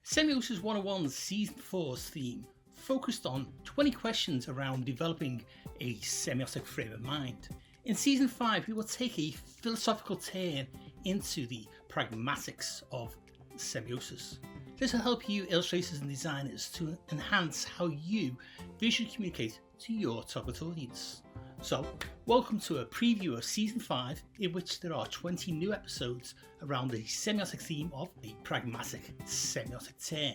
Semiosis 101's Season 4's theme focused on 20 questions around developing a semiotic frame of mind. In Season 5, we will take a philosophical turn into the pragmatics of semiosis. This will help you illustrators and designers to enhance how you visually communicate to your target audience. So, welcome to a preview of Season 5, in which there are 20 new episodes around the semiotic theme of a pragmatic semiotic turn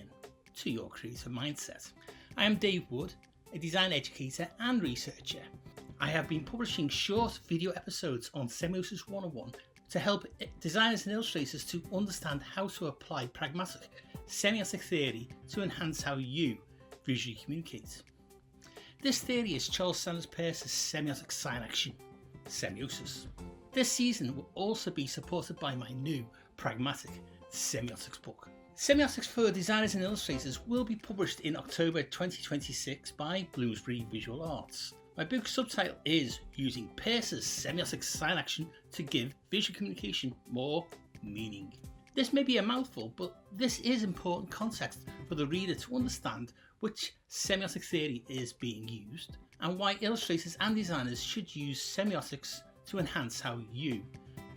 to your creative mindset. I am Dave Wood, a design educator and researcher. I have been publishing short video episodes on Semiosis 101 to help designers and illustrators to understand how to apply pragmatic semiotic theory to enhance how you visually communicate. This theory is Charles Sanders Peirce's semiotic sign action, Semiosis. This season will also be supported by my new Pragmatic Semiotics book. Semiotics for designers and illustrators will be published in October 2026 by Bloomsbury Visual Arts. My book's subtitle is Using Peirce's Semiotic Sign Action to Give Visual Communication More Meaning. This may be a mouthful, but this is important context for the reader to understand which semiotic theory is being used and why illustrators and designers should use semiotics to enhance how you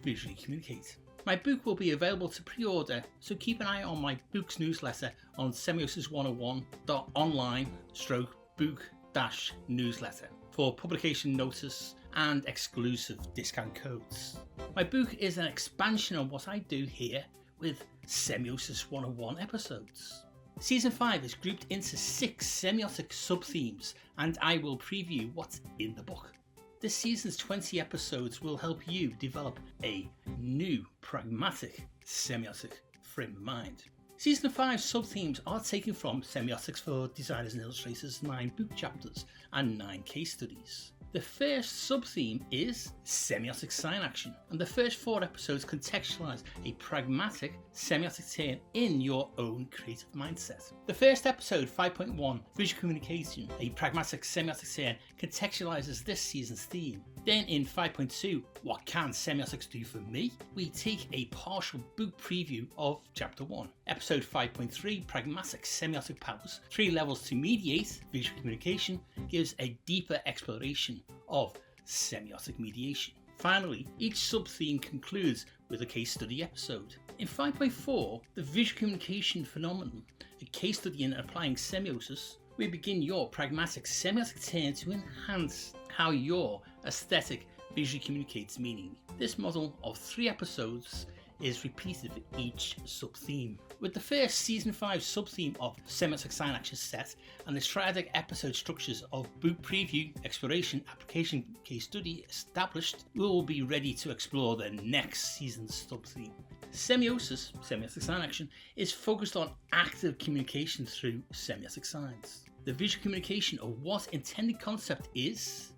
visually communicate. My book will be available to pre-order, so keep an eye on my book's newsletter on semiosis101.online/book-newsletter for publication notice and exclusive discount codes. My book is an expansion on what I do here with Semiosis 101 episodes. Season 5 is grouped into 6 semiotic sub-themes, and I will preview what's in the book. This season's 20 episodes will help you develop a new pragmatic semiotic frame of mind. Season 5 sub-themes are taken from Semiotics for Designers and Illustrators' 9 book chapters and 9 case studies. The first sub-theme is semiotic sign action, and the first 4 episodes contextualize a pragmatic semiotic turn in your own creative mindset. The first episode, 5.1, Visual Communication, a pragmatic semiotic turn, contextualizes this season's theme. Then in 5.2, What Can Semiotics Do For Me?, we take a partial book preview of Chapter 1. Episode 5.3, Pragmatic Semiotic Powers, 3 Levels to Mediate Visual Communication, gives a deeper exploration of semiotic mediation. Finally, each sub-theme concludes with a case study episode. In 5.4, the visual communication phenomenon, a case study in applying semiosis, we begin your pragmatic semiotic turn to enhance how your aesthetic visually communicates meaning. This model of 3 episodes is repeated for each sub-theme. With the first Season 5 sub-theme of semiotic sign action set and the triadic episode structures of book preview, exploration, application, case study established, we will be ready to explore the next season's sub-theme. Semiosis, semiotic sign action, is focused on active communication through semiotic signs. The visual communication of what intended concept is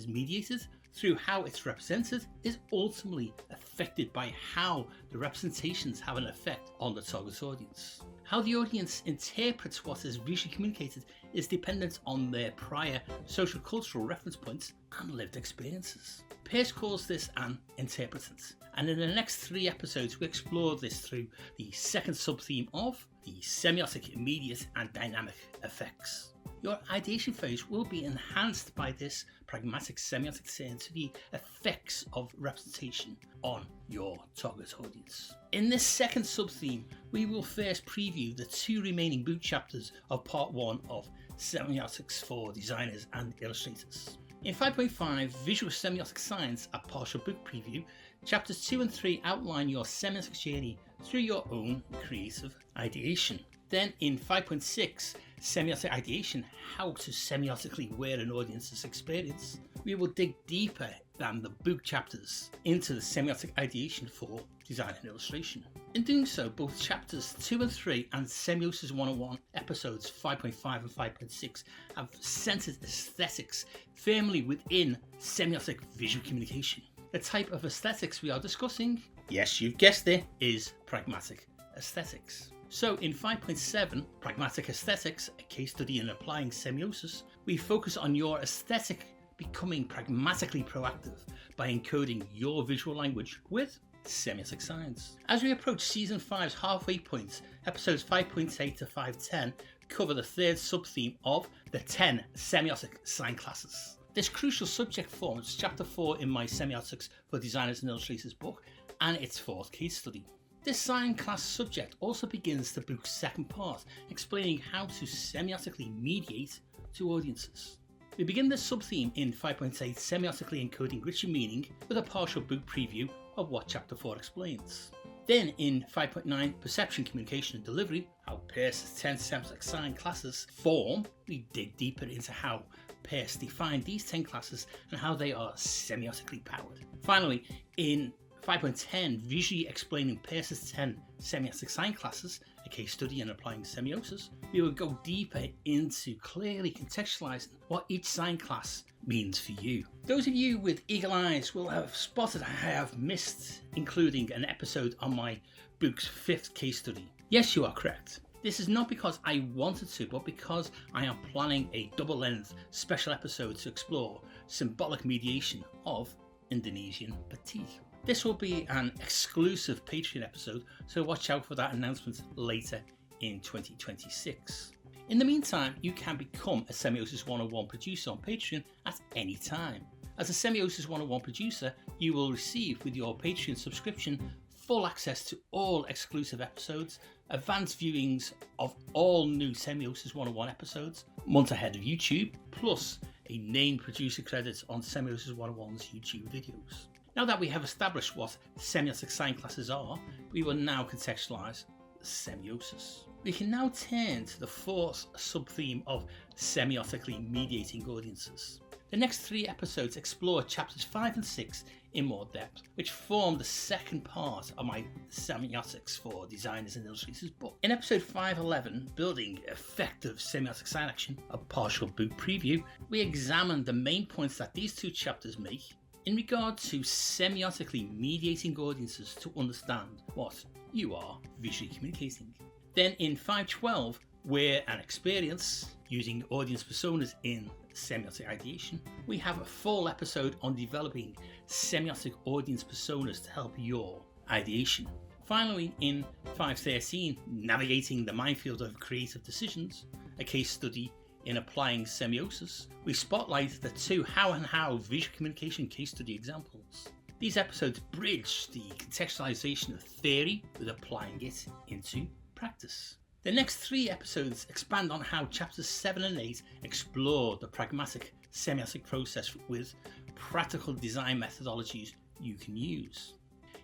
mediated through how it's represented is ultimately affected by how the representations have an effect on the target audience. How the audience interprets what is visually communicated is dependent on their prior social cultural reference points and lived experiences. Peirce calls this an interpretant, and in the next 3 episodes we explore this through the second sub-theme of the semiotic immediate and dynamic effects. Your ideation phase will be enhanced by this pragmatic semiotic turn to the effects of representation on your target audience. In this second sub-theme, we will first preview the 2 remaining book chapters of Part 1 of Semiotics for Designers and Illustrators. In 5.5, Visual Semiotic Science, a partial book preview, chapters 2 and 3 outline your semiotic journey through your own creative ideation. Then in 5.6, Semiotic Ideation, how to semiotically wear an audience's experience, we will dig deeper than the book chapters into the semiotic ideation for design and illustration. In doing so, both chapters 2 and 3 and Semiosis 101 episodes 5.5 and 5.6 have centered aesthetics firmly within semiotic visual communication. The type of aesthetics we are discussing, yes, you've guessed it, is pragmatic aesthetics. So in 5.7, Pragmatic Aesthetics, a case study in applying semiosis, we focus on your aesthetic becoming pragmatically proactive by encoding your visual language with semiotic science. As we approach Season 5's halfway point, episodes 5.8 to 5.10 cover the third sub-theme of the 10 semiotic sign classes. This crucial subject forms Chapter 4 in my Semiotics for Designers and Illustrators book and its fourth case study. This sign class subject also begins the book's second part, explaining how to semiotically mediate to audiences. We begin this sub-theme in 5.8 Semiotically Encoding Richer Meaning with a partial book preview of what Chapter 4 explains. Then in 5.9 Perception, Communication and Delivery, how Peirce's 10 semiotic sign classes form, we dig deeper into how Peirce defined these 10 classes and how they are semiotically powered. Finally, in 5.10 Visually Explaining Peirce's 10 semiotic sign classes, a case study in applying semiosis, we will go deeper into clearly contextualizing what each sign class means for you. Those of you with eagle eyes will have spotted I have missed including an episode on my book's fifth case study. Yes, you are correct. This is not because I wanted to, but because I am planning a double-length special episode to explore symbolic mediation of Indonesian batik. This will be an exclusive Patreon episode, so watch out for that announcement later in 2026. In the meantime, you can become a Semiosis 101 producer on Patreon at any time. As a Semiosis 101 producer, you will receive with your Patreon subscription full access to all exclusive episodes, advanced viewings of all new Semiosis 101 episodes, months ahead of YouTube, plus a named producer credit on Semiosis 101's YouTube videos. Now that we have established what semiotic sign classes are, we will now contextualize semiosis. We can now turn to the fourth sub-theme of semiotically mediating audiences. The next three episodes explore chapters 5 and 6 in more depth, which form the second part of my Semiotics for Designers and Illustrators book. In episode 5.11, Building Effective Semiotic Sign Action, a partial book preview, we examine the main points that these two chapters make in regard to semiotically mediating audiences to understand what you are visually communicating. Then in 5.12, Where an Experience, using audience personas in semiotic ideation, we have a full episode on developing semiotic audience personas to help your ideation. Finally, in 5.13, Navigating the Minefield of Creative Decisions, a case study in applying semiosis, we spotlight the two how and how visual communication case study examples. These episodes bridge the contextualization of theory with applying it into practice. The next three episodes expand on how chapters 7 and 8 explore the pragmatic semiotic process with practical design methodologies you can use.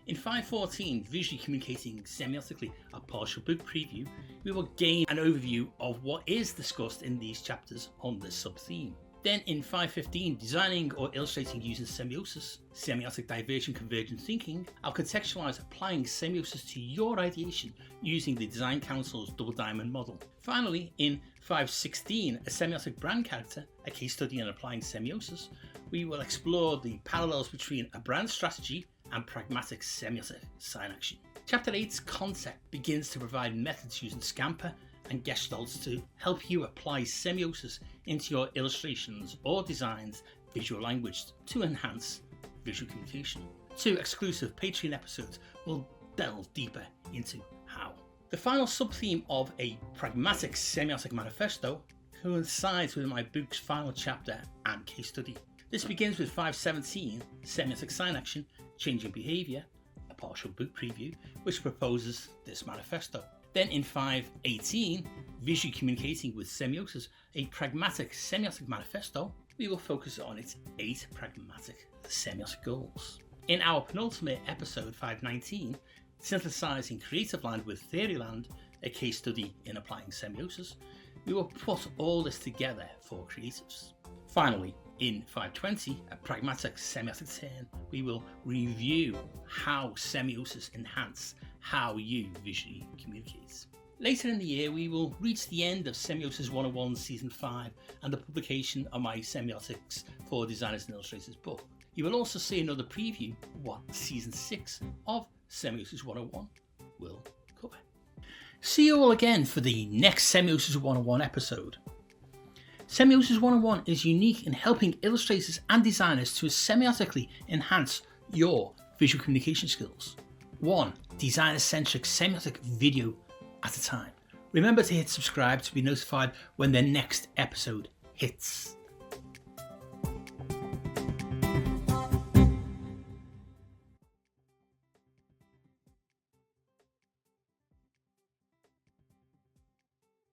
In 5.14, Visually Communicating Semiotically, a partial book preview, we will gain an overview of what is discussed in these chapters on this sub-theme. Then in 5.15, Designing or Illustrating Using Semiosis, Semiotic Divergent Convergent Thinking, I'll contextualize applying semiosis to your ideation using the Design Council's Double Diamond model. Finally, in 5.16, A Semiotic Brand Character, a case study in applying semiosis, we will explore the parallels between a brand strategy and pragmatic semiotic sign action. Chapter 8's concept begins to provide methods using Scamper and Gestalts to help you apply semiosis into your illustrations or designs visual language to enhance visual communication. 2 exclusive Patreon episodes will delve deeper into how. The final sub-theme of a pragmatic semiotic manifesto coincides with my book's final chapter and case study. This begins with 5.17, Semiotic Sign Action, Changing Behaviour, a partial book preview, which proposes this manifesto. Then in 5.18, Visually Communicating with Semiosis, a pragmatic semiotic manifesto, we will focus on its 8 pragmatic semiotic goals. In our penultimate episode, 5.19, Synthesizing Creative Land with Theory Land, a case study in applying semiosis, we will put all this together for creatives. Finally, in 5.20, a pragmatic semiotic turn, we will review how semiosis enhance how you visually communicate. Later in the year, we will reach the end of Semiosis 101 Season 5 and the publication of my Semiotics for Designers and Illustrators book. You will also see another preview of what Season 6 of Semiosis 101 will cover. See you all again for the next Semiosis 101 episode. Semiosis 101 is unique in helping illustrators and designers to semiotically enhance your visual communication skills. one designer-centric semiotic video at a time. Remember to hit subscribe to be notified when the next episode hits.